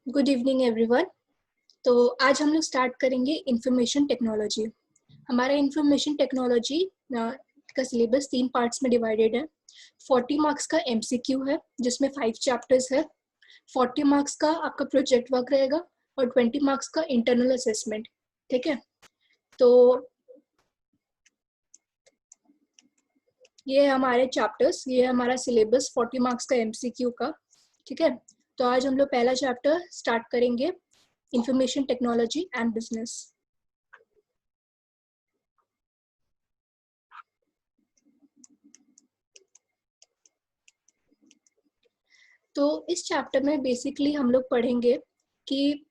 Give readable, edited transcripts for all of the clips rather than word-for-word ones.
Good evening everyone. तो आज हम लोग स्टार्ट करेंगे इंफॉर्मेशन टेक्नोलॉजी। हमारा इंफॉर्मेशन टेक्नोलॉजी का सिलेबस 3 पार्ट्स में डिवाइडेड है। 40 मार्क्स का एमसीक्यू है जिसमें 5 चैप्टर्स है। 40 मार्क्स का आपका प्रोजेक्ट वर्क रहेगा और 20 मार्क्स का इंटरनल असेसमेंट। ठीक है, तो ये हमारे चैप्टर्स, ये हमारा सिलेबस 40 मार्क्स का एमसीक्यू का। ठीक है, तो आज हम लोग पहला चैप्टर स्टार्ट करेंगे, इंफॉर्मेशन टेक्नोलॉजी एंड बिजनेस। तो इस चैप्टर में बेसिकली हम लोग पढ़ेंगे कि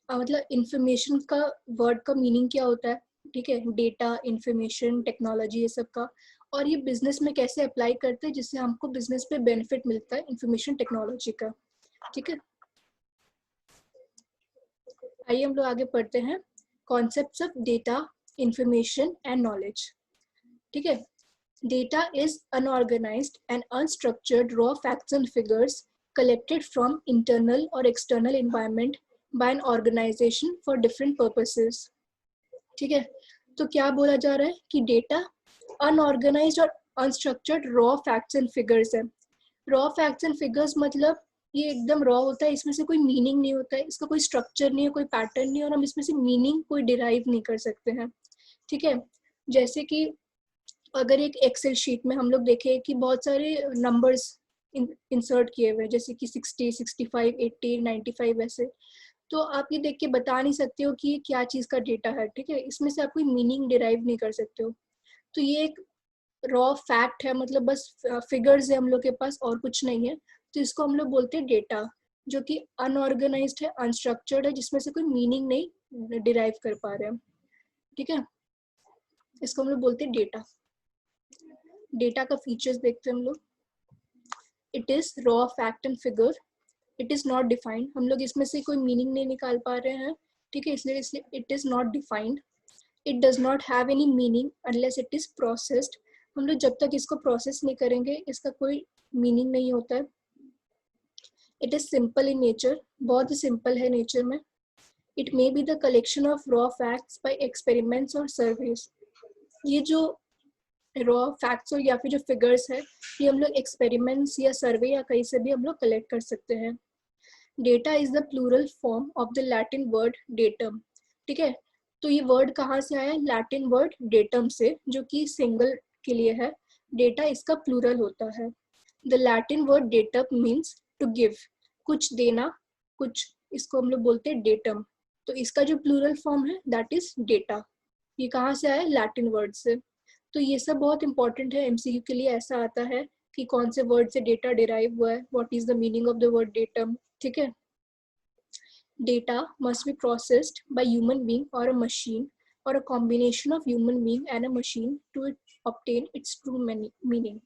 मतलब इंफॉर्मेशन का वर्ड का मीनिंग क्या होता है। ठीक है, डेटा, इंफॉर्मेशन टेक्नोलॉजी, ये सब का, और ये बिजनेस में कैसे अप्लाई करते हैं जिससे हमको बिजनेस पे बेनिफिट मिलता है इंफॉर्मेशन टेक्नोलॉजी का। ठीक है, आइए हम लोग आगे पढ़ते हैं। Concepts of data, information and knowledge. ठीक है, data is unorganized and unstructured raw facts and figures collected from internal or external environment by an organization for different purposes. ठीक है, तो क्या बोला जा रहा है कि डेटा अनऑर्गेनाइज्ड और unstructured raw facts and figures है। रॉ फैक्ट्स एंड फिगर्स मतलब ये एकदम रॉ होता है, इसमें से कोई मीनिंग नहीं होता है, इसका कोई स्ट्रक्चर नहीं है, कोई पैटर्न नहीं है, और हम इसमें से मीनिंग कोई डिराइव नहीं कर सकते हैं। ठीक है, जैसे कि अगर एक एक्सेल शीट में हम लोग देखें कि बहुत सारे नंबर्स इंसर्ट किए हुए हैं, जैसे कि 60, 65, 80, 95 ऐसे, तो आप ये देख के बता नहीं सकते हो कि ये क्या चीज़ का डेटा है। ठीक है, इसमें से आप कोई मीनिंग डिराइव नहीं कर सकते हो। तो ये एक रॉ फैक्ट है, मतलब बस फिगर्स है हम लोग के पास और कुछ नहीं है, तो इसको हम लोग बोलते हैं डेटा, जो कि अनऑर्गेनाइज्ड है, अनस्ट्रक्चर्ड है, जिसमें से कोई मीनिंग नहीं डिराइव कर पा रहे हैं। ठीक है, इसको हम लोग बोलते हैं डेटा। डेटा का फीचर्स देखते हैं हम लोग। It is raw fact and figure, it is not defined, हम लोग इसमें से कोई मीनिंग नहीं निकाल पा रहे हैं। ठीक है, इसलिए it is not defined. It does not have any meaning unless it is processed, हम लोग जब तक इसको प्रोसेस नहीं करेंगे इसका कोई मीनिंग नहीं होता है। It is simple in nature, बहुत ही सिंपल है नेचर में। It may be the collection of raw facts by experiments और सर्वेज, ये जो रॉ फैक्ट्स और या फिर जो फिगर्स है, ये हम लोग एक्सपेरिमेंट्स या सर्वे या कहीं से भी हम लोग कलेक्ट कर सकते हैं। Data is the plural form of the Latin word datum. ठीक है, तो ये वर्ड कहाँ से आया? लैटिन वर्ड डेटम से, जो कि सिंगल के लिए है। डेटा इसका प्लूरल होता है। The Latin word datum means to give, कुछ देना, कुछ, इसको हम लोग बोलते हैं डेटम। तो इसका जो प्लूरल फॉर्म है दैट इज डेटा। ये कहाँ से आया? लैटिन वर्ड से। तो ये सब बहुत इंपॉर्टेंट है, एमसीक्यू के लिए ऐसा आता है कि कौन से वर्ड से डेटा डिराइव हुआ है, what is the meaning of the word datum. ठीक है, data must be processed by human being और अ मशीन और a combination of human being and a machine to obtain its true meaning.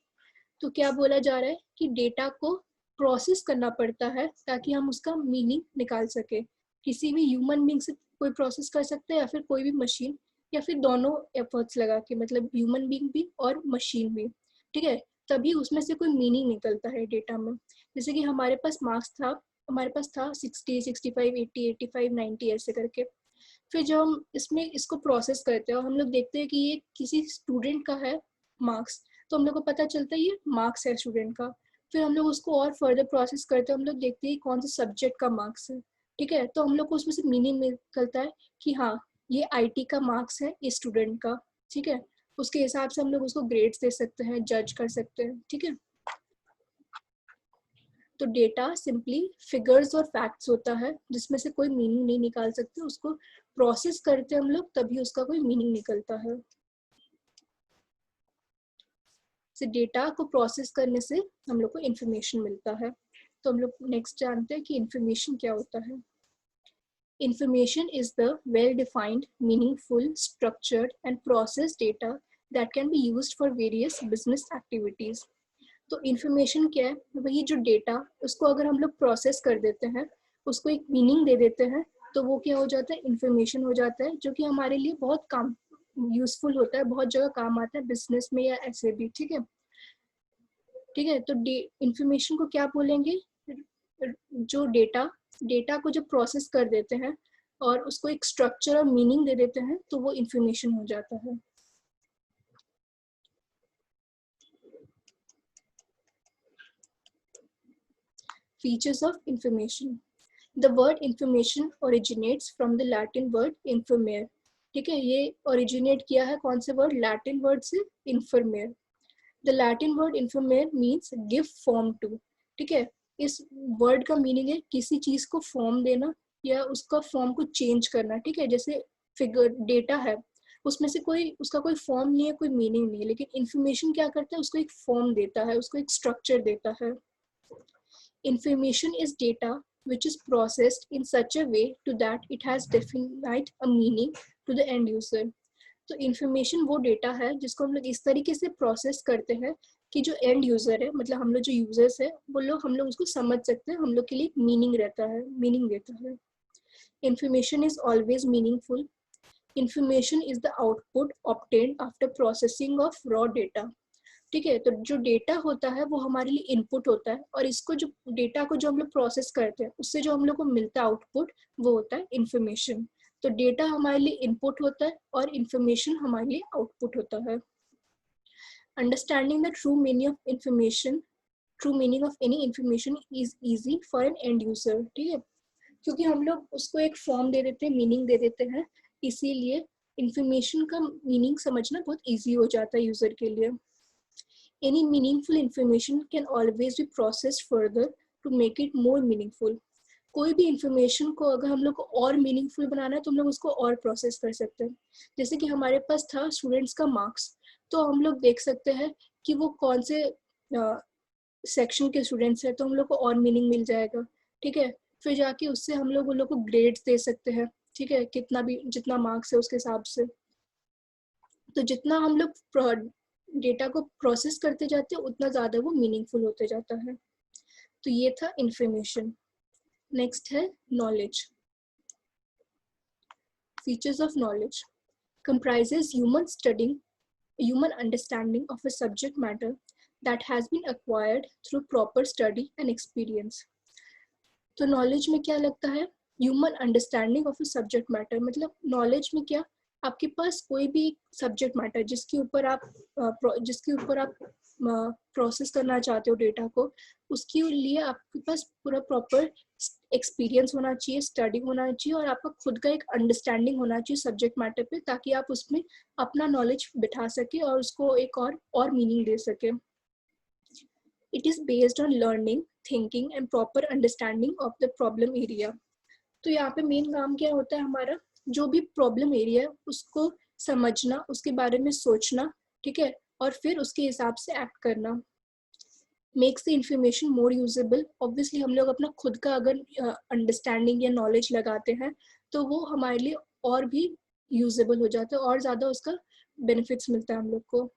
तो क्या बोला जा रहा है कि डेटा को प्रोसेस करना पड़ता है ताकि हम उसका मीनिंग निकाल सके। किसी भी ह्यूमन बीइंग से कोई प्रोसेस कर सकते हैं या फिर कोई भी मशीन, या फिर दोनों एफर्ट्स लगा के, मतलब ह्यूमन बीइंग भी और मशीन भी। ठीक है, तभी उसमें से कोई मीनिंग निकलता है डेटा में। जैसे कि हमारे पास मार्क्स था, हमारे पास था 60, 65, 80, 85, 90 ऐसे करके। फिर जब हम इसमें इसको प्रोसेस करते हैं और हम लोग देखते हैं कि ये किसी स्टूडेंट का है मार्क्स, तो हम लोग को पता चलता है ये मार्क्स है स्टूडेंट का। फिर हम लोग उसको और फर्दर प्रोसेस करते हैं, हम लोग देखते हैं कौन से सब्जेक्ट का मार्क्स है। ठीक है, तो हम लोग को उसमें से मीनिंग निकलता है कि हाँ, ये आईटी का मार्क्स है इस स्टूडेंट का। ठीक है, उसके हिसाब से हम लोग उसको ग्रेड्स दे सकते हैं, जज कर सकते हैं। ठीक है, तो डेटा सिंपली फिगर्स और फैक्ट्स होता है जिसमें से कोई मीनिंग नहीं निकाल सकते, उसको प्रोसेस करते हैं हम लोग तभी उसका कोई मीनिंग निकलता है। से डेटा को प्रोसेस करने से हम लोग को इंफॉर्मेशन मिलता है। तो हम लोग नेक्स्ट जानते हैं कि इंफॉर्मेशन क्या होता है। Information is the well-defined, meaningful, structured, and processed data that can be used for various business activities. तो इन्फॉर्मेशन क्या है? वही जो डेटा, उसको अगर हम लोग प्रोसेस कर देते हैं, उसको एक मीनिंग दे देते हैं, तो वो क्या हो जाता है? इन्फॉर्मेशन हो जाता है, जो कि हमारे लिए बहुत काम यूजफुल होता है, बहुत जगह काम आता है, बिजनेस में या ऐसे भी। ठीक है, ठीक है, तो इंफॉर्मेशन को क्या बोलेंगे? जो डेटा डेटा को जब प्रोसेस कर देते हैं और उसको एक स्ट्रक्चर और मीनिंग दे देते हैं तो वो इंफॉर्मेशन हो जाता है। Features of information. The word information originates from the Latin word informare. ठीक है, ये ओरिजिनेट किया है कौन से वर्ड? लैटिन वर्ड से, informare. The Latin word informare means give form to. ठीक है, इस वर्ड का मीनिंग है किसी चीज को फॉर्म देना या उसका फॉर्म को चेंज करना। ठीक है, जैसे फिगर डेटा है, उसमें से कोई उसका कोई फॉर्म नहीं है, कोई मीनिंग नहीं है, लेकिन इंफॉर्मेशन क्या करता है? उसको एक फॉर्म देता है, उसको एक स्ट्रक्चर देता है। Information is data which is processed in such a way to that it has definite a meaning to the end user. तो इन्फॉर्मेशन वो डेटा है जिसको हम लोग इस तरीके से प्रोसेस करते हैं कि जो एंड यूजर है, मतलब हम लोग जो यूजर्स है, वो लोग हम लोग उसको समझ सकते हैं, हम लोग के लिए मीनिंग रहता है, मीनिंग देता है। Information is always meaningful. Information is the output obtained after processing of raw data. ठीक है, तो जो डेटा होता है वो हमारे लिए इनपुट होता है, और इसको जो डेटा को जो हम लोग प्रोसेस करते हैं उससे जो हम लोग को मिलता है आउटपुट, वो होता है इंफॉर्मेशन। तो डेटा हमारे लिए इनपुट होता है और इंफॉर्मेशन हमारे लिए आउटपुट होता है। Understanding the true meaning of information, true meaning of any information is easy for an end user. ठीक है, क्योंकि हम लोग उसको एक फॉर्म दे देते हैं, मीनिंग दे देते हैं, इसीलिए इंफॉर्मेशन का मीनिंग समझना बहुत ईजी हो जाता है यूजर के लिए। Any meaningful information can always be processed further to make it more meaningful. कोई भी इंफॉर्मेशन को अगर हम लोग को और मीनिंगफुल बनाना है तो हम लोग उसको और प्रोसेस कर सकते हैं। जैसे कि हमारे पास था स्टूडेंट्स का मार्क्स, तो हम लोग देख सकते हैं कि वो कौन से सेक्शन के स्टूडेंट्स हैं, तो हम लोग को और मीनिंग मिल जाएगा। ठीक है, फिर जाके उससे हम लोग उन लोग को ग्रेड्स दे सकते हैं। ठीक है, कितना भी जितना मार्क्स है उसके हिसाब से। तो जितना हम लोग डेटा को प्रोसेस करते जाते हैं उतना ज़्यादा वो मीनिंगफुल होते जाता है। तो ये था इंफॉर्मेशन। नेक्स्ट है knowledge. Features of knowledge comprises human understanding of a subject matter that has been acquired through proper study and experience. तो नॉलेज में क्या लगता है? Human understanding of a subject matter, मतलब नॉलेज में क्या, आपके पास कोई भी सब्जेक्ट मैटर जिसके ऊपर आप प्रोसेस करना चाहते हो डेटा को, उसके लिए आपके पास पूरा प्रॉपर एक्सपीरियंस होना चाहिए, स्टडी होना चाहिए, और आपका खुद का एक अंडरस्टैंडिंग होना चाहिए सब्जेक्ट मैटर पे, ताकि आप उसमें अपना नॉलेज बिठा सके और उसको एक और मीनिंग दे सके। It is based on learning, thinking and proper understanding of the problem area. तो यहाँ पे मेन काम क्या होता है हमारा? जो भी प्रॉब्लम एरिया है उसको समझना, उसके बारे में सोचना, ठीक है, और फिर उसके हिसाब से एक्ट करना। Makes the information more usable. Obviously हम लोग अपना खुद का अगर अंडरस्टैंडिंग या नॉलेज लगाते हैं तो वो हमारे लिए और भी यूजेबल हो जाता है, और ज़्यादा उसका बेनिफिट्स मिलता है हम लोग को।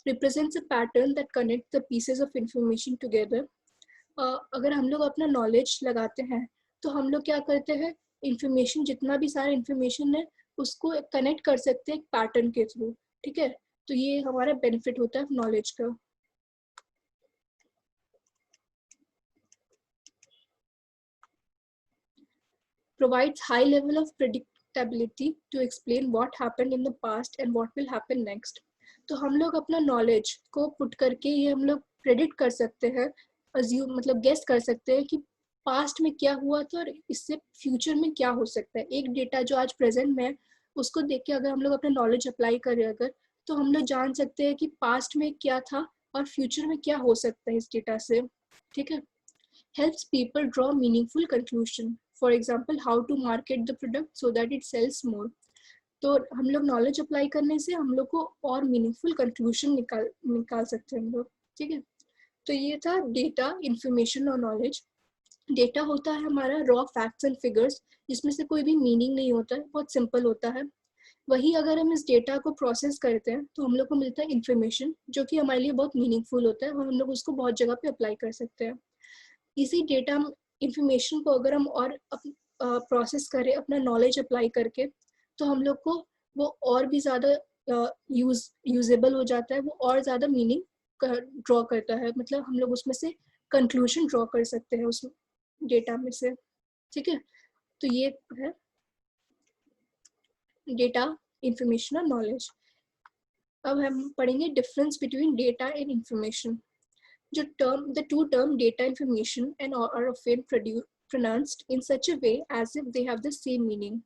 represents a pattern that connects the pieces of information together. अगर हम लोग अपना नॉलेज लगाते हैं तो हम लोग क्या करते हैं, इंफॉर्मेशन, जितना भी सारा इंफॉर्मेशन है उसको कनेक्ट कर सकते हैं एक पैटर्न के थ्रू। ठीक है, तो ये हमारा बेनिफिट होता है नॉलेज का। provides high level of predictability to explain what happened in the past and what will happen next. तो हम लोग अपना नॉलेज को पुट करके ये हम लोग प्रेडिक्ट कर सकते हैं, अज्यूम मतलब गेस कर सकते हैं कि पास्ट में क्या हुआ था और इससे फ्यूचर में क्या हो सकता है। एक डेटा जो आज प्रेजेंट में है उसको देख के अगर हम लोग अपना नॉलेज अप्लाई करें अगर, तो हम लोग जान सकते हैं कि पास्ट में क्या था और फ्यूचर में क्या हो सकता है इस डेटा से। ठीक है, helps people draw meaningful conclusion. For example, how to market the product so that it sells more. तो हम लोग नॉलेज अप्लाई करने से हम लोग को और मीनिंगफुल कंक्लूजन निकाल सकते हैं हम लोग। ठीक है, तो ये था डेटा, इंफॉर्मेशन और नॉलेज। डेटा होता है हमारा रॉ फैक्ट्स एंड फिगर्स, जिसमें से कोई भी मीनिंग नहीं होता है, बहुत सिंपल होता है। वही अगर हम इस डेटा को प्रोसेस करते हैं तो हम लोग को मिलता है इंफॉर्मेशन, जो कि हमारे लिए बहुत मीनिंगफुल होता है और हम लोग उसको बहुत जगह पे अप्लाई कर सकते हैं। इसी डेटा इंफॉर्मेशन को अगर हम और प्रोसेस करें अपना नॉलेज अप्लाई करके, तो हम लोग को वो और भी ज़्यादा यूजेबल हो जाता है, वो और ज़्यादा मीनिंग ड्रॉ करता है, मतलब हम लोग उसमें से कंक्लूजन ड्रॉ कर सकते हैं उस डेटा में से। ठीक है, तो ये है डेटा, इंफॉर्मेशन और नॉलेज। अब हम पढ़ेंगे difference between data and information. जो term the two term data information and are often pronounced in such a way as if they have the same meaning.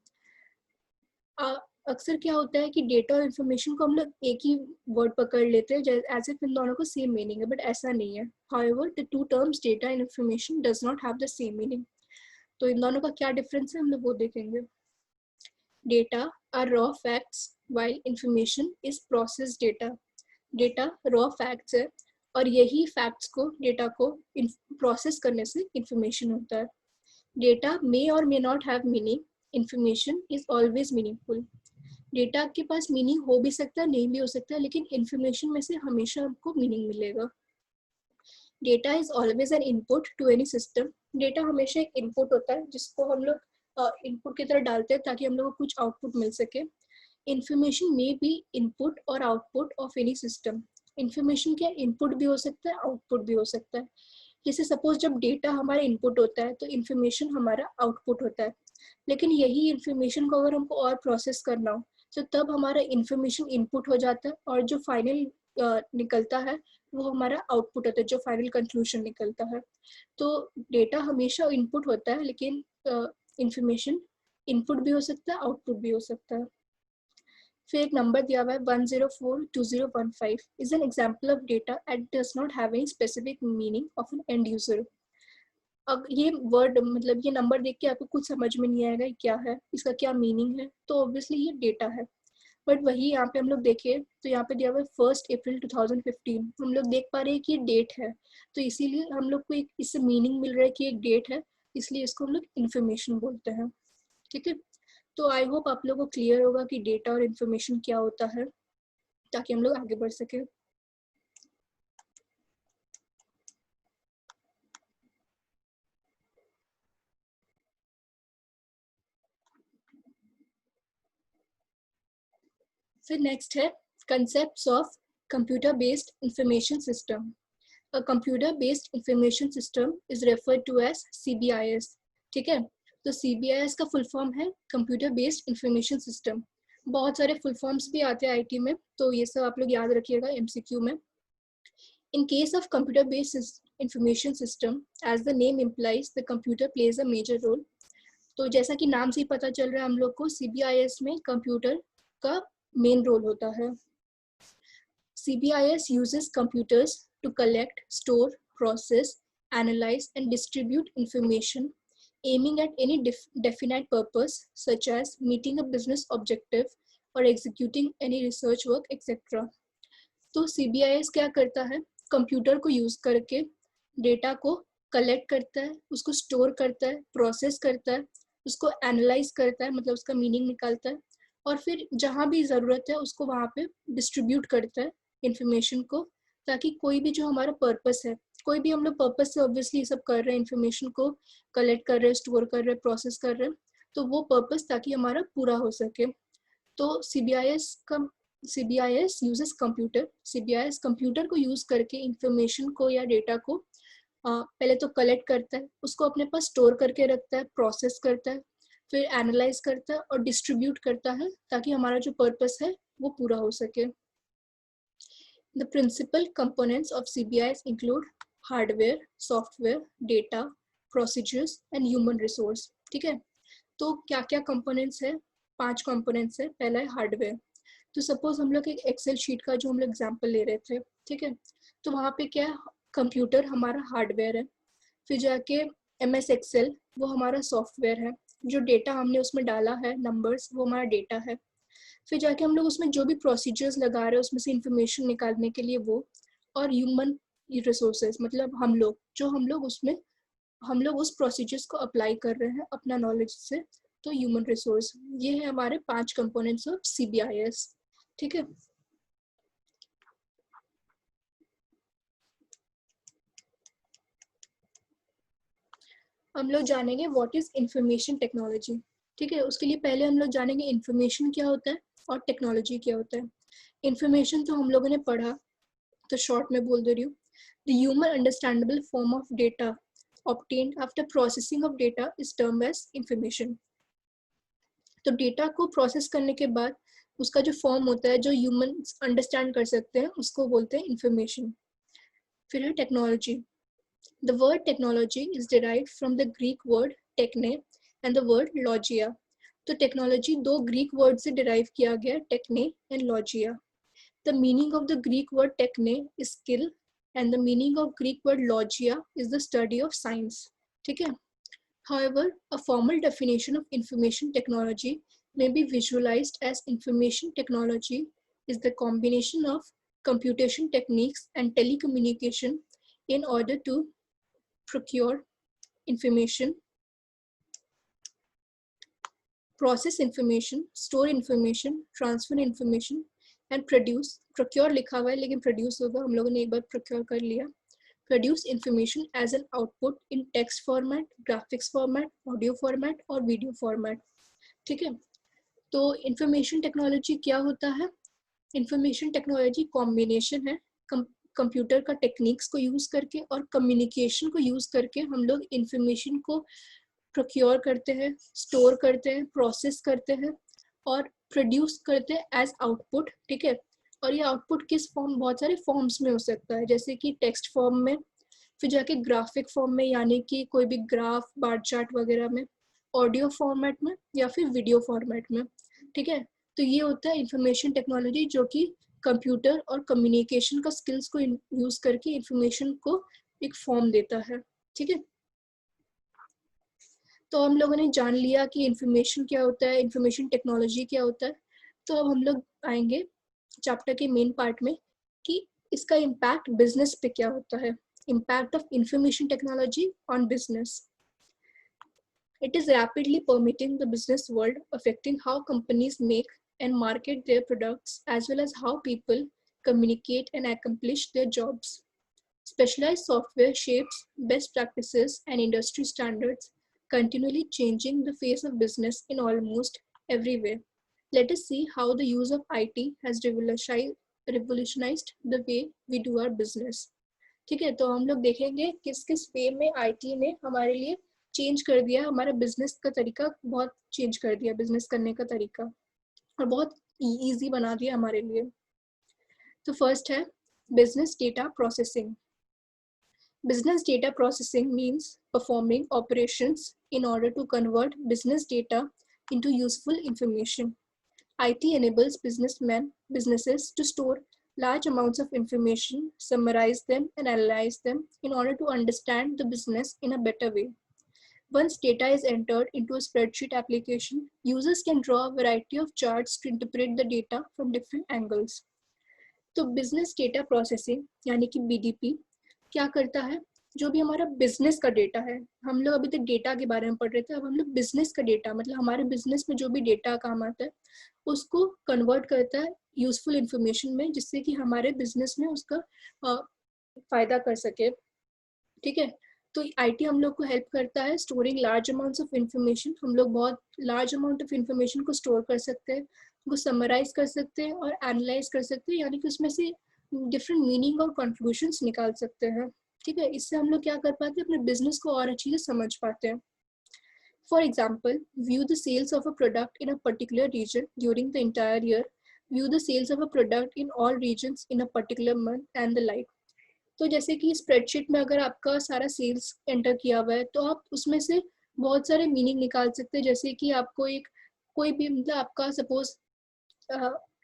अक्सर क्या होता है कि डेटा और इन्फॉर्मेशन को हम लोग एक ही वर्ड पकड़ लेते हैं एज इफ इन दोनों को सेम मीनिंग है, बट ऐसा नहीं है। However the two terms data and information does not have the same meaning. तो इन दोनों का क्या डिफरेंस है हम लोग वो देखेंगे। Data are raw facts while information is process data. Data raw facts है और यही फैक्ट्स को, डेटा को प्रोसेस करने से इंफॉर्मेशन होता है। डेटा मे और may not have meaning, information is always meaningful. Data के पास मीनिंग हो भी सकता है, नहीं भी हो सकता है, लेकिन इंफॉर्मेशन में से हमेशा आपको मीनिंग मिलेगा। Data is always an input to any system. Data हमेशा एक इनपुट होता है जिसको हम लोग इनपुट की तरह डालते हैं ताकि हम लोग को कुछ आउटपुट मिल सके। इंफॉर्मेशन में बी इनपुट और output of any system. Information क्या इनपुट भी हो सकता है, आउटपुट भी हो सकता है। जैसे सपोज जब डेटा हमारा इनपुट होता है तो इंफॉर्मेशन हमारा आउटपुट होता है, लेकिन यही इंफॉर्मेशन को अगर हमको और प्रोसेस करना हो तो तब हमारा इंफॉर्मेशन इनपुट हो जाता है और जो फाइनल निकलता है वो हमारा आउटपुट होता है, जो फाइनल कंक्लूजन निकलता है। तो डेटा हमेशा इनपुट होता है, लेकिन इंफॉर्मेशन इनपुट भी हो सकता है, आउटपुट भी हो सकता है। फिर एक नंबर दिया हुआ है 1042015 is an example of data at does not have any specific meaning of an end user. अब ये वर्ड मतलब ये नंबर देख के आपको कुछ समझ में नहीं आएगा क्या है, इसका क्या मीनिंग है, तो ऑब्वियसली ये डेटा है। बट वही यहाँ पे हम लोग देखें तो यहाँ पे दिया हुआ है 1 अप्रैल 2015। हम लोग देख पा रहे हैं कि ये डेट है, तो इसीलिए हम लोग को एक इससे मीनिंग मिल रहा है कि एक डेट है, इसलिए इसको हम लोग इन्फॉर्मेशन बोलते हैं। ठीक है, तो आई होप आप लोगों को क्लियर होगा कि डेटा और इन्फॉर्मेशन क्या होता है, ताकि हम लोग आगे बढ़ सके। फिर नेक्स्ट है concepts of computer based information system. A computer-based information system is referred to as CBIS. ठीक है, तो CBIS का फुल फॉर्म है कंप्यूटर बेस्ड इंफॉर्मेशन सिस्टम। बहुत सारे फुल फॉर्म्स भी आते हैं आईटी में, तो ये सब आप लोग याद रखिएगा एमसीक्यू में। In case of computer-based information system, as the name implies, the computer plays a major role. तो जैसा कि नाम से ही पता चल रहा है हम लोग को CBIS में कंप्यूटर का मेन रोल होता है। CBIS uses computers to collect, store, process, analyze, and distribute information aiming at any definite purpose, such as meeting a business objective or executing any research work, etc. तो CBIS क्या करता है, computer को use करके data को collect करता है, उसको स्टोर करता है, प्रोसेस करता है, उसको एनालाइज करता है, मतलब उसका मीनिंग निकालता है, और फिर जहाँ भी ज़रूरत है उसको वहाँ पे डिस्ट्रीब्यूट करता है इंफॉर्मेशन को, ताकि कोई भी जो हमारा पर्पस है, कोई भी हम लोग पर्पस से ऑब्वियसली ये सब कर रहे हैं, इंफॉर्मेशन को कलेक्ट कर रहे हैं, स्टोर कर रहे हैं, प्रोसेस कर रहे हैं, तो वो पर्पस ताकि हमारा पूरा हो सके। तो CBIS uses computer. CBIS computer को यूज करके इंफॉर्मेशन को या डेटा को पहले तो कलेक्ट करता है, उसको अपने पास स्टोर करके रखता है, प्रोसेस करता है, फिर एनालाइज करता है और डिस्ट्रीब्यूट करता है ताकि हमारा जो पर्पस है वो पूरा हो सके। The principal components of CBIS include hardware, software, data, procedures and human resource. ठीक है, तो क्या क्या कंपोनेंट्स है, 5 कंपोनेंट्स है। पहला है हार्डवेयर। तो सपोज हम लोग एक एक्सेल शीट का जो हम लोग एग्जाम्पल ले रहे थे, ठीक है, तो वहाँ पे क्या कंप्यूटर हमारा हार्डवेयर है। फिर जाके MS एक्सेल वो हमारा सॉफ्टवेयर है, जो डेटा हमने उसमें डाला है नंबर्स वो हमारा डेटा है। फिर जाके हम लोग उसमें जो भी प्रोसीजर्स लगा रहे हैं उसमें से इंफॉर्मेशन निकालने के लिए वो, और ह्यूमन रिसोर्सेज मतलब हम लोग उस प्रोसीजर्स को अप्लाई कर रहे हैं अपना नॉलेज से, तो ह्यूमन रिसोर्स। ये है हमारे 5 कंपोनेंट्स ऑफ CBIS। ठीक है, हम लोग जानेंगे व्हाट इज इंफॉर्मेशन टेक्नोलॉजी। ठीक है, उसके लिए पहले हम लोग जानेंगे इंफॉर्मेशन क्या होता है और टेक्नोलॉजी क्या होता है। इंफॉर्मेशन तो हम लोगों ने पढ़ा, तो शॉर्ट में बोल दे रही हूँ, the human understandable form of data obtained after processing of data is termed as information. तो डेटा को प्रोसेस करने के बाद उसका जो फॉर्म होता है जो ह्यूमंस अंडरस्टैंड कर सकते हैं उसको बोलते हैं इंफॉर्मेशन. फिर है technology. The word technology is derived from the Greek word techne and the word logia. तो टेक्नोलॉजी दो ग्रीक वर्ड से डिराइव किया गया, techne and logia. The meaning of the Greek word techne is skill and the meaning of Greek word logia is the study of science. ठीक है. However, a formal definition of information technology may be visualized as information technology is the combination of computation techniques and telecommunication in order to procure information, process information, store information, transfer information and produce. Procure लिखा हुआ है लेकिन produce होगा, हम लोगों ने एक बार procure कर लिया. Produce information as an output in text format, graphics format, audio format और video format. ठीक है. तो information technology क्या होता है? Information technology combination है कंप्यूटर का टेक्निक्स को यूज करके और कम्युनिकेशन को यूज करके हम लोग इंफॉर्मेशन को प्रोक्योर करते हैं, स्टोर करते हैं, प्रोसेस करते हैं और प्रोड्यूस करते हैं एज आउटपुट. ठीक है. और ये आउटपुट किस फॉर्म, बहुत सारे फॉर्म्स में हो सकता है, जैसे कि टेक्स्ट फॉर्म में, फिर जाके ग्राफिक फॉर्म में यानी कि कोई भी ग्राफ, बार चार्ट वगैरह में, ऑडियो फॉर्मेट में या फिर वीडियो फॉर्मेट में. ठीक है. तो ये होता है इंफॉर्मेशन टेक्नोलॉजी जो कि कंप्यूटर और कम्युनिकेशन का स्किल्स को यूज करके इंफॉर्मेशन को एक फॉर्म देता है. ठीक है. तो हम लोगों ने जान लिया कि इंफॉर्मेशन क्या होता है, इंफॉर्मेशन टेक्नोलॉजी क्या होता है. तो अब हम लोग आएंगे चैप्टर के मेन पार्ट में कि इसका इम्पैक्ट बिजनेस पे क्या होता है. Impact of information technology on business. It is rapidly permeating the business world, affecting how companies make and market their products, as well as how people communicate and accomplish their jobs. Specialized software shapes best practices and industry standards, continually changing the face of business in almost every way. Let us see how the use of IT has revolutionized the way we do our business. ठीक है. तो हम लोग देखेंगे किस किस वे में IT ने हमारे लिए चेंज कर दिया, हमारा बिजनेस का तरीका बहुत चेंज कर दिया, बिजनेस करने का तरीका, और बहुत इजी बना दिया हमारे लिए. तो फर्स्ट है business data processing. Business data processing means performing operations in order to convert business data into useful information. IT enables businesses to store large amounts of information, summarize them and analyze them in order to understand the business in a better way. Once data is entered into a spreadsheet application, users can draw a variety of charts to interpret the data from different angles. तो business data processing यानी कि BDP क्या करता है, जो भी हमारा business का डेटा है, हम लोग अभी तक डेटा के बारे में पढ़ रहे थे, अब हम लोग बिजनेस का डेटा मतलब हमारे बिजनेस में जो भी डेटा काम आता है उसको कन्वर्ट करता है यूजफुल इंफॉर्मेशन में, जिससे कि हमारे बिजनेस में उसका फायदा कर सके. ठीक है. तो IT हम लोग को हेल्प करता है storing large amounts of information. हम लोग बहुत लार्ज अमाउंट ऑफ इंफॉर्मेशन को स्टोर कर सकते हैं, उनको समराइज कर सकते हैं और एनालाइज कर सकते हैं, यानी कि उसमें से डिफरेंट मीनिंग और कंक्लूजन्स निकाल सकते हैं. ठीक है. इससे हम लोग क्या कर पाते हैं, अपने बिजनेस को और अच्छी से समझ पाते हैं. For example, view the sales of a product in a particular region during the entire year, view the sales of a product in all regions in a particular month and the like. तो जैसे कि spreadsheet में अगर आपका सारा sales enter किया हुआ है तो आप उसमें से बहुत सारे मीनिंग निकाल सकते हैं. जैसे कि आपको एक कोई भी मतलब आपका सपोज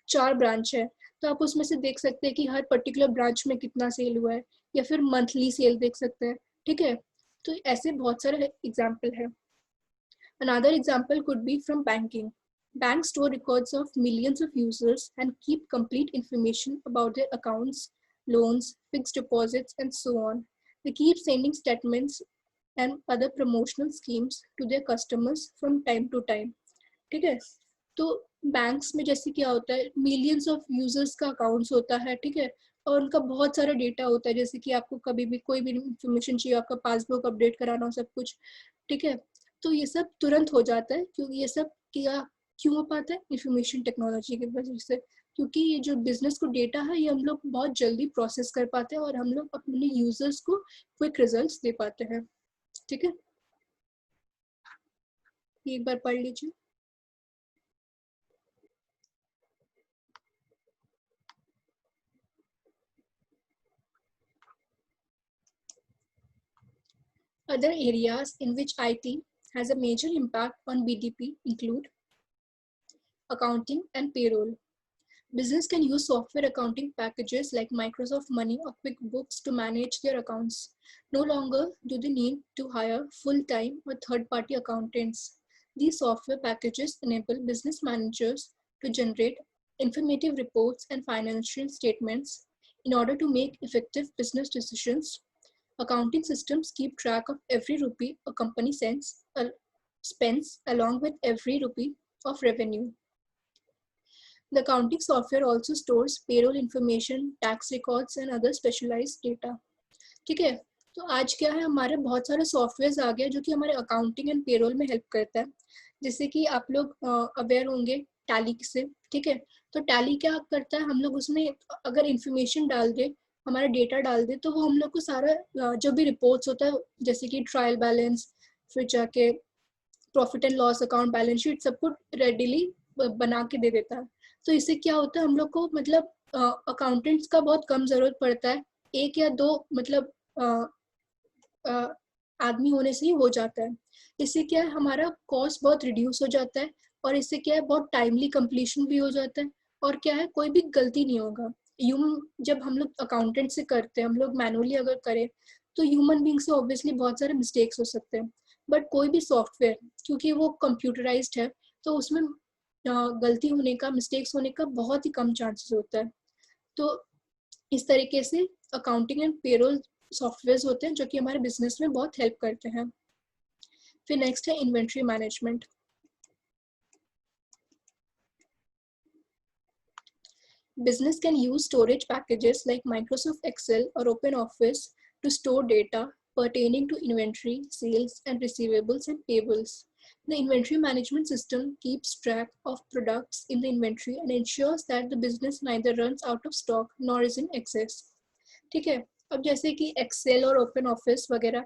4 ब्रांच है तो आप उसमें से देख सकते हैं कि हर पर्टिकुलर ब्रांच में कितना सेल हुआ है, या फिर मंथली सेल देख सकते हैं. ठीक है. तो ऐसे बहुत सारे एग्जाम्पल है. Another example could be from banking. Banks store records of millions of users and keep complete information about their accounts, loans, fixed deposits, and so on. They keep sending statements and other promotional schemes to their customers from time to time. ठीक है. तो banks में जैसे क्या होता है, millions of users का accounts होता है. ठीक है. और उनका बहुत सारा डेटा होता है, जैसे कि आपको कभी भी कोई भी इंफॉर्मेशन चाहिए, आपका पासबुक अपडेट कराना हो, सब कुछ. ठीक है. तो ये सब तुरंत हो जाता है, क्योंकि ये सब क्यों हो पाता है, इंफॉर्मेशन टेक्नोलॉजी की वजह से. क्योंकि ये जो बिजनेस को डेटा है ये हम लोग बहुत जल्दी प्रोसेस कर पाते हैं और हम लोग अपने यूजर्स को क्विक रिजल्ट्स दे पाते हैं. ठीक है, एक बार पढ़ लीजिए। Other areas in which IT has a major impact on BDP include accounting and payroll. Business can use software accounting packages like Microsoft Money or QuickBooks to manage their accounts. No longer do they need to hire full-time or third-party accountants. These software packages enable business managers to generate informative reports and financial statements in order to make effective business decisions. Accounting systems keep track of every rupee a company spends along with every rupee of revenue. The accounting software also stores payroll information, tax records and other specialized data. ठीक है, तो आज क्या है, हमारे बहुत सारे softwares आ गए जो कि हमारे अकाउंटिंग एंड पेरोल में हेल्प करता है। जैसे कि आप लोग अवेयर होंगे टैली से, ठीक है, तो टैली क्या करता है, हम लोग उसमें अगर इंफॉर्मेशन डाल दे, हमारा डेटा डाल दे, तो वो हम लोग को सारा जो भी रिपोर्ट्स होता है, जैसे कि ट्रायल बैलेंस, फिर जाके profit and loss account, balance sheet, सबको रेडिली बना के दे देता है। तो इससे क्या होता है, हम लोग को मतलब अकाउंटेंट्स का बहुत कम जरूरत पड़ता है, एक या दो मतलब आदमी होने से ही हो जाता है। इससे क्या है, हमारा कॉस्ट बहुत रिड्यूस हो जाता है, और इससे क्या है, बहुत टाइमली कंप्लीशन भी हो जाता है, और क्या है, कोई भी गलती नहीं होगा। जब हम लोग अकाउंटेंट से करते हैं, हम लोग मैनुअली अगर करें तो ह्यूमन बींग से ऑब्वियसली बहुत सारे मिस्टेक्स हो सकते हैं, बट कोई भी सॉफ्टवेयर क्योंकि वो कंप्यूटराइज्ड है, तो उसमें गलती होने का, मिस्टेक्स होने का बहुत ही कम चांसेस होता है। तो इस तरीके से अकाउंटिंग एंड पेरोल सॉफ्टवेयर्स होते हैं जो कि हमारे बिजनेस में बहुत हेल्प करते हैं। फिर नेक्स्ट है inventory management. Business can use storage packages like Microsoft Excel or OpenOffice to store data pertaining to inventory, sales, and receivables and payables. The inventory management system keeps track of products in the inventory and ensures that the business neither runs out of stock nor is in excess. ठीक है, अब जैसे कि Excel और open office वगैरह,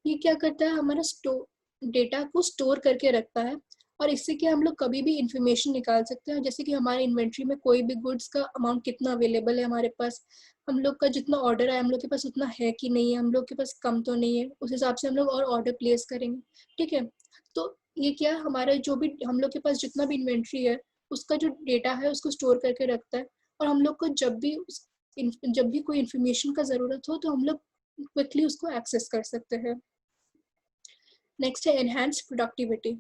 ये क्या करता है, हमारा डेटा को स्टोर करके रखता है, और इससे क्या हम लोग कभी भी इंफॉर्मेशन निकाल सकते हैं। जैसे कि हमारे इन्वेंट्री में कोई भी गुड्स का अमाउंट कितना अवेलेबल है हमारे पास, हम लोग का जितना ऑर्डर है हम लोग के पास उतना है कि नहीं है, हम लोग के पास कम तो नहीं है, उस हिसाब से हम लोग और ऑर्डर प्लेस करेंगे। ठीक है, तो ये क्या, हमारा जो भी हम लोग के पास जितना भी इन्वेंट्री है उसका जो डेटा है उसको स्टोर करके रखता है, और हम लोग को जब भी कोई इंफॉर्मेशन का जरूरत हो तो हम लोग क्विकली उसको एक्सेस कर सकते हैं। नेक्स्ट है enhance productivity.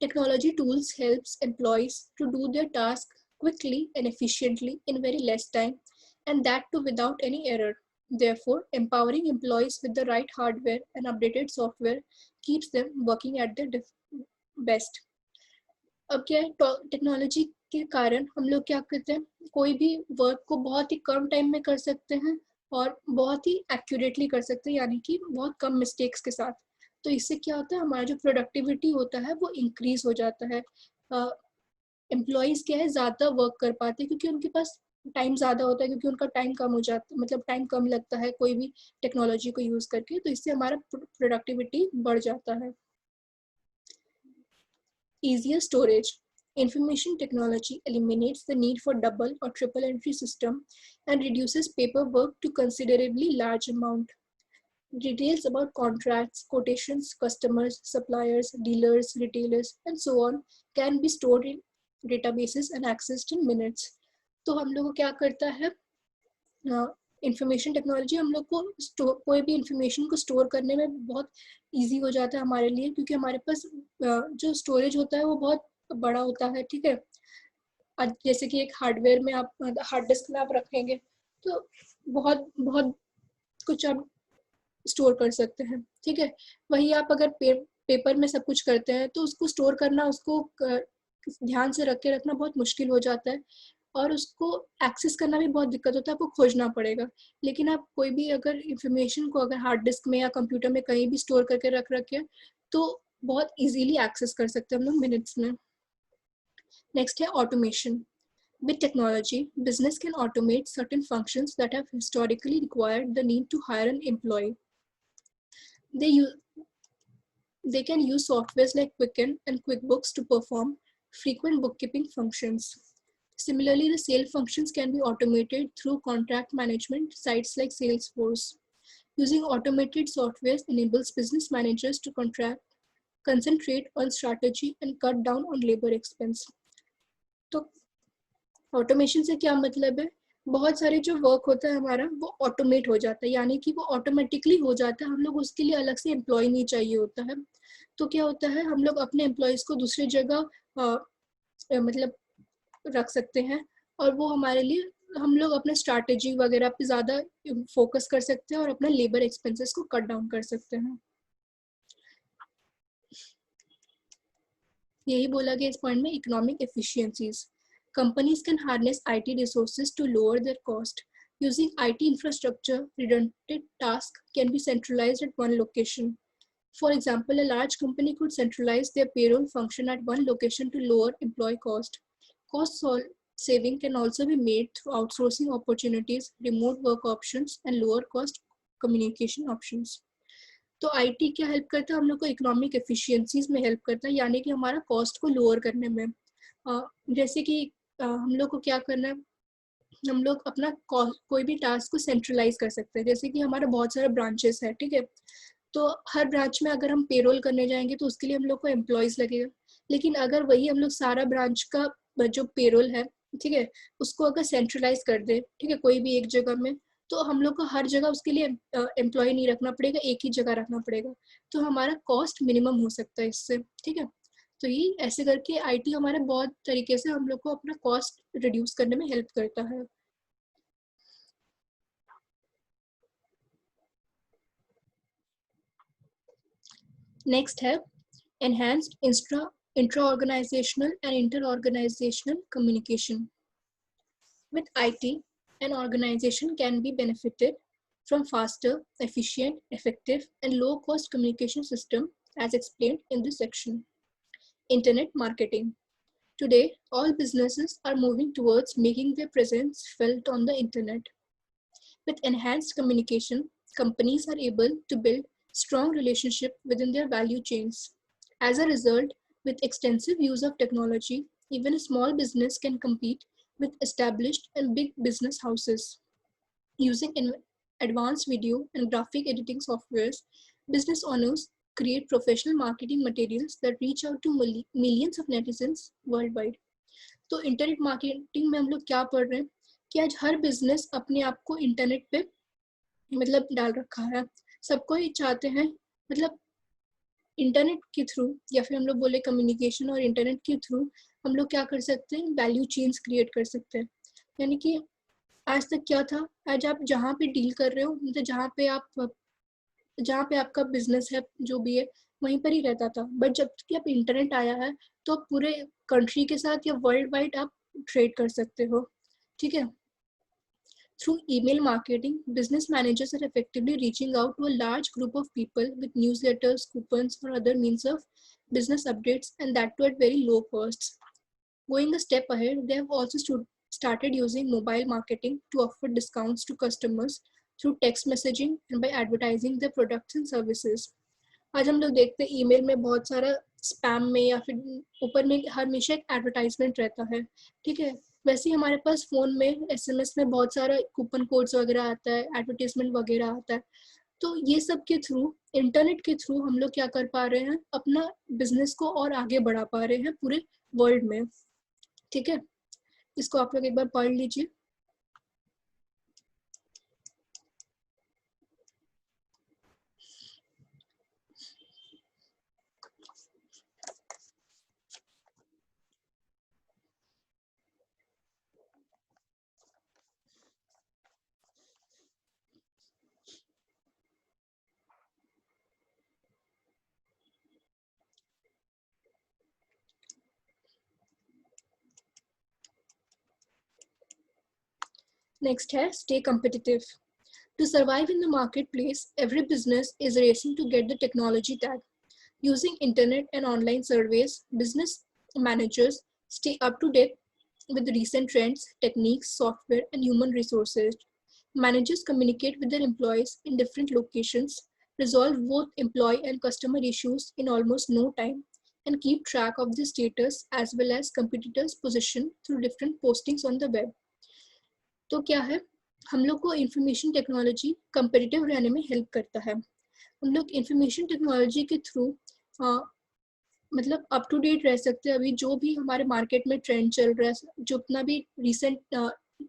Technology tools helps employees to do their task quickly and efficiently in very less time, and that too without any error. Therefore, empowering employees with the right hardware and updated software keeps them working at their best. अब क्या है, technology के कारण हम लोग क्या करते हैं, कोई भी वर्क को बहुत ही कम टाइम में कर सकते हैं और बहुत ही एक्यूरेटली कर सकते हैं, यानी कि बहुत कम मिस्टेक्स के साथ। तो इससे क्या होता है, हमारा जो प्रोडक्टिविटी होता है वो इंक्रीज हो जाता है। एम्प्लॉयज़ क्या है, ज़्यादा वर्क कर पाते हैं क्योंकि उनके पास टाइम ज़्यादा होता है, क्योंकि उनका टाइम कम हो जाता, मतलब टाइम कम लगता है कोई भी टेक्नोलॉजी को यूज़ करके, तो इससे हमारा प्रोडक्टिविटी बढ़ जाता है। Easier storage. Information technology eliminates the need for double or triple entry system and reduces paperwork to considerably large amount. Details about contracts, quotations, customers, suppliers, dealers, retailers, and so on can be stored in databases and accessed in minutes. तो हम लोग को क्या करता है, information technology हम लोग को कोई भी इंफॉर्मेशन को स्टोर करने में बहुत इजी हो जाता है हमारे लिए, क्योंकि हमारे पास जो स्टोरेज होता है वो बहुत बड़ा होता है। ठीक है, जैसे कि एक हार्डवेयर में आप हार्ड डिस्क में आप रखेंगे तो बहुत बहुत कुछ आप स्टोर कर सकते हैं। ठीक है, वही आप अगर पेपर में सब कुछ करते हैं तो उसको स्टोर करना, उसको ध्यान से रख के रखना बहुत मुश्किल हो जाता है, और उसको एक्सेस करना भी बहुत दिक्कत होता है, आपको खोजना पड़ेगा। लेकिन आप कोई भी अगर इंफॉर्मेशन को अगर हार्ड डिस्क में या कंप्यूटर में कहीं भी स्टोर करके रख रखे तो बहुत इजीली एक्सेस कर सकते हैं हम लोग मिनट्स में। नेक्स्ट है automation. With technology, business can automate certain functions that have historically required the need to hire an employee. They use They can use softwares like Quicken and QuickBooks to perform frequent bookkeeping functions. Similarly, the sale functions can be automated through contract management sites like Salesforce. Using automated softwares enables business managers to concentrate on strategy and cut down on labor expense. तो automation से क्या मतलब है, बहुत सारे जो work होता है हमारा वो ऑटोमेट हो जाता है, यानी कि वो ऑटोमेटिकली हो जाता है, हम लोग उसके लिए अलग से एम्प्लॉय नहीं चाहिए होता है। तो क्या होता है, हम लोग अपने एम्प्लॉयज़ को दूसरी जगह मतलब रख सकते हैं, और वो हमारे लिए, हम लोग अपने स्ट्रैटेजी वगैरह पे ज़्यादा फोकस कर सकते हैं और अपना लेबर एक्सपेंसेस को कट डाउन कर सकते हैं। यही बोला गया इस पॉइंट में, economic efficiencies. Companies can harness IT resources to lower their cost. Using IT infrastructure, redundant tasks can be centralized at one location. For example, a large company could centralize their payroll function at one location to lower employee cost. Cost saving can also be made through outsourcing opportunities, remote work options, and lower cost communication options. तो IT क्या help करता है, हम लोग को economic efficiencies में help करता है, यानी कि हमारा कॉस्ट को लोअर करने में। जैसे कि हम लोग को क्या करना है, हम लोग अपना कोई भी टास्क को सेंट्रलाइज कर सकते हैं। जैसे कि हमारा बहुत सारे ब्रांचेस है, ठीक है, तो हर ब्रांच में अगर हम पेरोल करने जाएंगे तो उसके लिए हम लोग को एम्प्लॉयज लगेगा, लेकिन अगर वही हम लोग सारा ब्रांच का जो पेरोल है, ठीक है, उसको अगर सेंट्रलाइज कर दे, ठीक है, कोई भी एक जगह में, तो हम लोग को हर जगह उसके लिए एम्प्लॉय नहीं रखना पड़ेगा, एक ही जगह रखना पड़ेगा, तो हमारा कॉस्ट मिनिमम हो सकता है इससे, ठीक है। तो ये ऐसे करके आईटी हमारे बहुत तरीके से हम लोग को अपना कॉस्ट रिड्यूस करने में हेल्प करता है। नेक्स्ट है enhanced intra-organizational and inter-organizational communication. With IT, an organization can be benefited from faster, efficient, effective, and low-cost communication system, as explained in this section. Internet marketing. Today, all businesses are moving towards making their presence felt on the internet. With enhanced communication, companies are able to build strong relationships within their value chains. As a result, with extensive use of technology, even a small business can compete with established and big business houses. Using advanced video and graphic editing softwares, business owners create professional marketing materials that reach out to millions of netizens worldwide. तो internet marketing में हम लोग क्या पढ़ रहे हैं कि आज हर बिजनेस अपने आप को इंटरनेट पे मतलब डाल रखा है, सबको ही चाहते हैं, मतलब इंटरनेट के थ्रू, या फिर हम लोग बोले कम्युनिकेशन और इंटरनेट के थ्रू हम लोग क्या कर सकते हैं, वैल्यू चेन्स क्रिएट कर सकते हैं। यानी कि आज तक क्या था, आज आप जहाँ पे डील कर रहे हो, मतलब जहाँ पे आपका बिजनेस है जो भी है वहीं पर ही रहता था, बट जब कि अब इंटरनेट आया है तो पूरे कंट्री के साथ या वर्ल्ड वाइड आप ट्रेड कर सकते हो, ठीक है। Through email marketing, business managers are effectively reaching out to a large group of people with newsletters, coupons, or other means of business updates, and that too at very low costs. Going a step ahead, they have also started using mobile marketing to offer discounts to customers through text messaging and by advertising their products and services. आज हम लोग देखते हैं email में बहुत सारा spam में या फिर ऊपर में हमेशा एक एडवर्टाइजमेंट रहता है, ठीक है। वैसे ही हमारे पास फ़ोन में एसएमएस में बहुत सारा कूपन कोड्स वगैरह आता है, एडवर्टाइजमेंट वगैरह आता है। तो ये सब के थ्रू, इंटरनेट के थ्रू हम लोग क्या कर पा रहे हैं, अपना बिजनेस को और आगे बढ़ा पा रहे हैं पूरे वर्ल्ड में, ठीक है। इसको आप लोग एक बार पढ़ लीजिए। Next है stay competitive. To survive in the marketplace, every business is racing to get the technology tag. Using internet and online surveys, business managers stay up to date with recent trends, techniques, software, and human resources. Managers communicate with their employees in different locations, resolve both employee and customer issues in almost no time, and keep track of the status as well as competitors' position through different postings on the web. तो क्या है, हम लोग को information technology competitive रहने में help करता है. हम लोग इंफॉर्मेशन टेक्नोलॉजी के थ्रू मतलब अप टू डेट रह सकते हैं. अभी जो भी हमारे मार्केट में ट्रेंड चल रहा है, जितना भी रिसेंट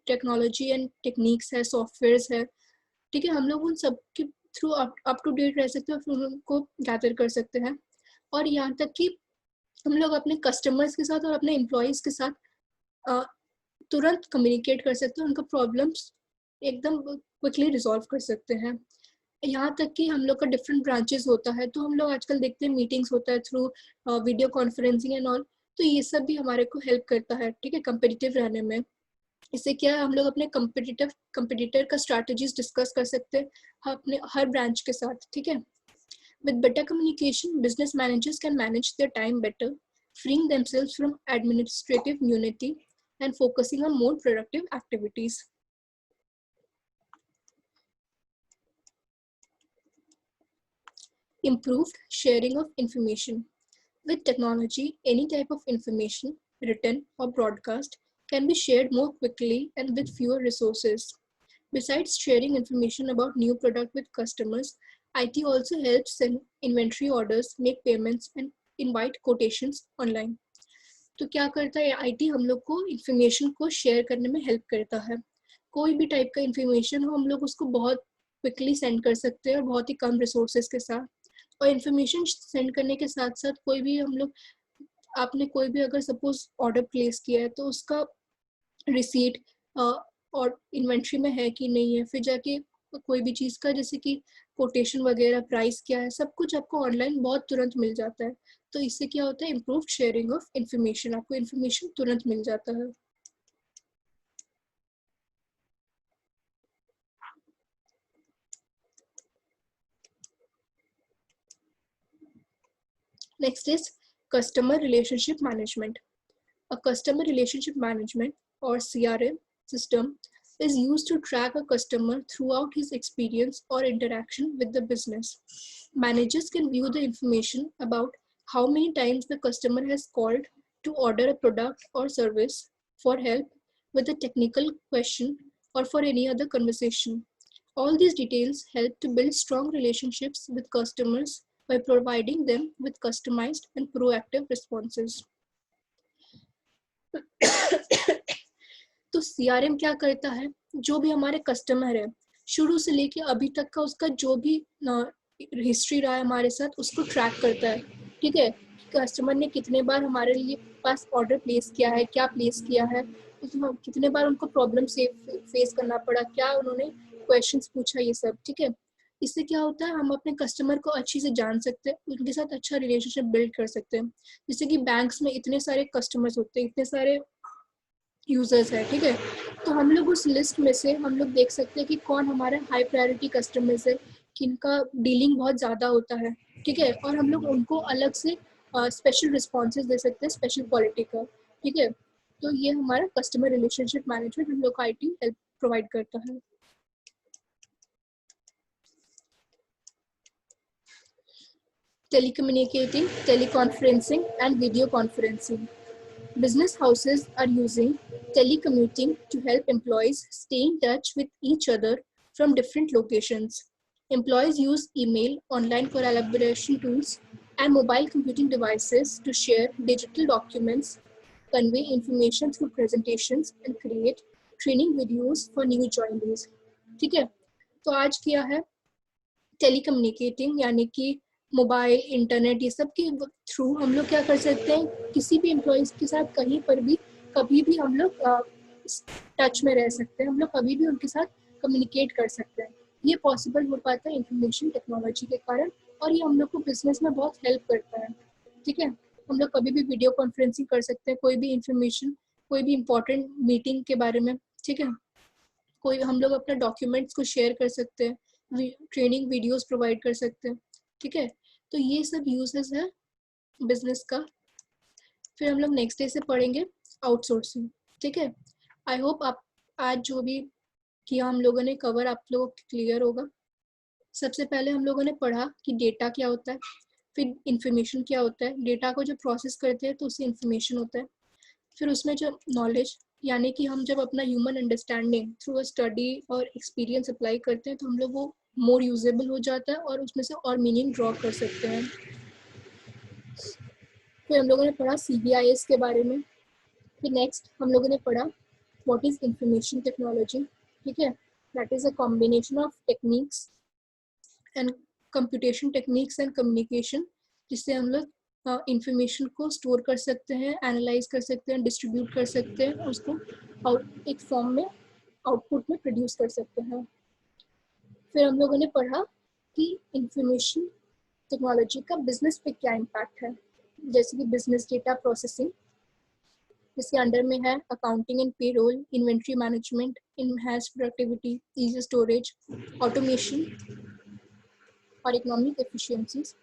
टेक्नोलॉजी एंड टेक्निक्स है, सॉफ्टवेयर्स है, ठीक है, हम लोग उन सब के थ्रू अप टू डेट रह सकते हैं और उनको गैदर कर सकते हैं. और यहाँ तक कि हम लोग अपने कस्टमर्स के साथ और अपने एम्प्लॉयज़ के साथ तुरंत कम्युनिकेट कर सकते हैं, उनका प्रॉब्लम्स एकदम क्विकली रिजॉल्व कर सकते हैं. यहाँ तक कि हम लोग का डिफरेंट ब्रांचेस होता है, तो हम लोग आजकल देखते हैं मीटिंग्स होता है through video conferencing and all. तो ये सब भी हमारे को हेल्प करता है, ठीक है, कम्पिटिटिव रहने में. इससे क्या है, हम लोग अपने कंपटीटर का स्ट्रैटेजीज डिस्कस कर सकते हैं अपने हर ब्रांच के साथ, ठीक है. With better communication, business managers can manage their time better, freeing themselves from administrative unity and focusing on more productive activities. Improved sharing of information. With technology, any type of information, written or broadcast, can be shared more quickly and with fewer resources. Besides sharing information about new product with customers, IT also helps send inventory orders, make payments, and invite quotations online. तो क्या करता है IT, हम लोग को information को share करने में हेल्प करता है. कोई भी टाइप का इंफॉर्मेशन हो, हम लोग उसको बहुत क्विकली सेंड कर सकते हैं और बहुत ही कम रिसोर्सेज के साथ. और इंफॉर्मेशन सेंड करने के साथ साथ कोई भी हम लोग, आपने कोई भी अगर सपोज ऑर्डर प्लेस किया है तो उसका रिसीट और इन्वेंट्री में है कि नहीं है, फिर जाके कोई भी चीज़ का जैसे कि कोटेशन वगैरह, प्राइस क्या है, सब कुछ आपको ऑनलाइन बहुत तुरंत मिल जाता है. तो इससे क्या होता है, इम्प्रूव शेयरिंग ऑफ इंफॉर्मेशन, आपको इंफॉर्मेशन तुरंत मिल जाता है. Next is customer relationship management. A customer relationship management or CRM system is used to track a customer throughout his experience or interaction with the business. Managers can view the information about how many times the customer has called to order a product or service, for help with a technical question, or for any other conversation. All these details help to build strong relationships with customers by providing them with customized and proactive responses. तो CRM क्या करता है, जो भी हमारे customer है, शुरू से लेके अभी तक का उसका जो भी हिस्ट्री रहा है हमारे साथ, उसको ट्रैक करता है, ठीक है. कस्टमर ने कितने बार हमारे लिए पास ऑर्डर प्लेस किया है, क्या प्लेस किया है, कितने बार उनको प्रॉब्लम से फेस करना पड़ा, क्या उन्होंने क्वेश्चंस पूछा, ये सब, ठीक है. इससे क्या होता है, हम अपने कस्टमर को अच्छे से जान सकते हैं, उनके साथ अच्छा रिलेशनशिप बिल्ड कर सकते हैं. जैसे कि बैंक्स में इतने सारे कस्टमर्स होते हैं, इतने सारे यूजर्स है, ठीक है. तो हम लोग उस लिस्ट में से हम लोग देख सकते हैं कि कौन हमारे हाई प्रायोरिटी कस्टमर्स है, किनका डीलिंग बहुत ज़्यादा होता है, ठीक है. और हम लोग उनको अलग से स्पेशल रिस्पॉन्सेज दे सकते हैं, स्पेशल क्वालिटी का, ठीक है. तो ये हमारा कस्टमर रिलेशनशिप मैनेजमेंट हम लोग को IT हेल्प प्रोवाइड करता है. Telecommunicating, teleconferencing and video conferencing. Business houses are using telecommuting to help employees stay in touch with each other from different locations. Employees use email, online collaboration tools, and mobile computing devices to share digital documents, convey information through presentations, and create training videos for new joinees. ठीक है, तो आज किया है टेलीकम्युनिकेटिंग, यानी कि mobile, internet, ये सब के थ्रू हम लोग क्या कर सकते हैं, किसी भी एम्प्लॉयज़ के साथ कहीं पर भी कभी भी हम लोग टच में रह सकते हैं, हम लोग कभी भी उनके साथ कम्युनिकेट कर सकते हैं. ये पॉसिबल हो पाता है इंफॉर्मेशन टेक्नोलॉजी के कारण, और ये हम लोग को बिजनेस में बहुत हेल्प करता है, ठीक है. हम लोग कभी भी वीडियो कॉन्फ्रेंसिंग कर सकते हैं, कोई भी इंफॉर्मेशन, कोई भी इंपॉर्टेंट मीटिंग के बारे में, ठीक है. कोई हम लोग अपने डॉक्यूमेंट्स को शेयर कर सकते हैं, ट्रेनिंग वीडियोस प्रोवाइड कर सकते हैं, ठीक है. तो ये सब यूजेस है बिजनेस का. फिर हम लोग नेक्स्ट डे से पढ़ेंगे आउटसोर्सिंग, ठीक है. आई होप आप आज जो भी किया हम लोगों ने कवर, आप लोगों को क्लियर होगा. सबसे पहले हम लोगों ने पढ़ा कि डेटा क्या होता है, फिर इंफॉर्मेशन क्या होता है, डेटा को जब प्रोसेस करते हैं तो उससे इंफॉर्मेशन होता है, फिर उसमें जो नॉलेज यानी कि हम जब अपना human understanding through a study और एक्सपीरियंस अप्लाई करते हैं तो हम लोग वो मोर यूजेबल हो जाता है और उसमें से और मीनिंग ड्रॉ कर सकते हैं। फिर हम लोगों ने पढ़ा CBIS के बारे में। फिर नेक्स्ट हम लोगों ने पढ़ा व्हाट इज इंफॉर्मेशन टेक्नोलॉजी, ठीक है, that is a combination of techniques and computation techniques and communication, जिससे हम लोग इंफॉर्मेशन को स्टोर कर सकते हैं, एनालाइज कर सकते हैं, डिस्ट्रीब्यूट कर सकते हैं, उसको एक फॉर्म में आउटपुट में प्रोड्यूस कर सकते हैं। फिर हम लोगों ने पढ़ा कि इंफॉर्मेशन टेक्नोलॉजी का बिजनेस पे क्या इम्पैक्ट है, जैसे कि बिजनेस डेटा प्रोसेसिंग, जिसके अंडर में है accounting and payroll, inventory management, enhance productivity, easy storage, automation और economic efficiencies.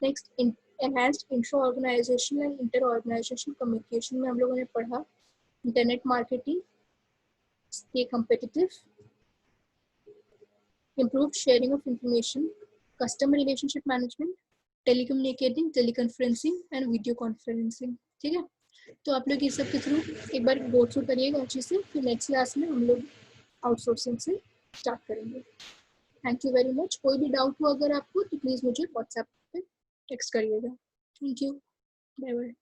Next enhanced intra organisation and inter organisation communication में हम लोगों ने पढ़ा internet marketing, stay competitive, improved sharing of information, customer relationship management, telecommunicating, teleconferencing and video conferencing। ठीक है, तो आप लोग ये सब के थ्रू एक बार गो थ्रू करिएगा अच्छे से, फिर नेक्स्ट क्लास में हम लोग आउटसोर्सिंग से स्टार्ट करेंगे। Thank you very much. कोई भी डाउट हो अगर आपको तो प्लीज़ मुझे व्हाट्सएप पे टेक्स्ट करिएगा। Thank you, bye bye.